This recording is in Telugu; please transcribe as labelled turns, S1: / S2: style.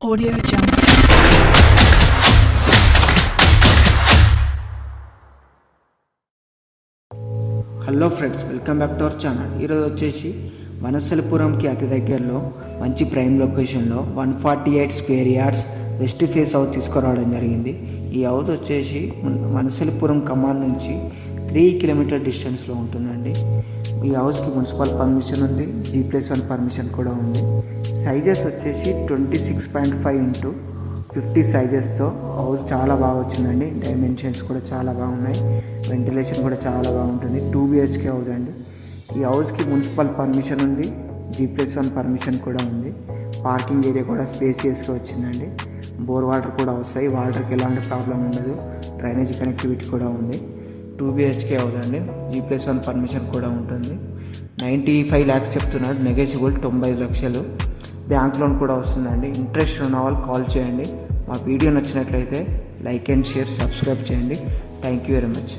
S1: Audio Jungle.
S2: Hello friends, welcome back to our channel. ఈరోజు వచ్చేసి వనస్థలిపురంకి అతి దగ్గరలో మంచి ప్రైమ్ లొకేషన్లో 148 square yards west face house తీసుకురావడం జరిగింది. ఈ హౌస్ వచ్చేసి వనస్థలిపురం కమాన్ నుంచి 3 కిలోమీటర్ డిస్టెన్స్లో ఉంటుందండి. ఈ హౌస్కి మున్సిపల్ పర్మిషన్ ఉంది, G+1 పర్మిషన్ కూడా ఉంది. సైజెస్ వచ్చేసి 26.5 x 50 సైజెస్తో హౌస్ చాలా బాగా వచ్చిందండి. డైమెన్షన్స్ కూడా చాలా బాగున్నాయి, వెంటిలేషన్ కూడా చాలా బాగుంటుంది. 2 BHK హౌస్ అండి. ఈ హౌస్కి మున్సిపల్ పర్మిషన్ ఉంది, G+1 పర్మిషన్ కూడా ఉంది. పార్కింగ్ ఏరియా కూడా స్పేసియస్గా వచ్చిందండి. బోర్ వాటర్ కూడా వస్తాయి, వాటర్కి ఎలాంటి ప్రాబ్లం ఉండదు. డ్రైనేజ్ కనెక్టివిటీ కూడా ఉంది. 2 BHK హౌస్ అండి, G+1 పర్మిషన్ కూడా ఉంటుంది. 95 lakhs చెప్తున్నారు, నెగోషియబుల్ 90 లక్షలు. బ్యాంక్ లోన్ కూడా వస్తుందండి. ఇంట్రెస్ట్ ఉన్న వాళ్ళు కాల్ చేయండి. మా వీడియో నచ్చినట్లయితే లైక్ అండ్ షేర్, సబ్స్క్రైబ్ చేయండి. Thank you very much.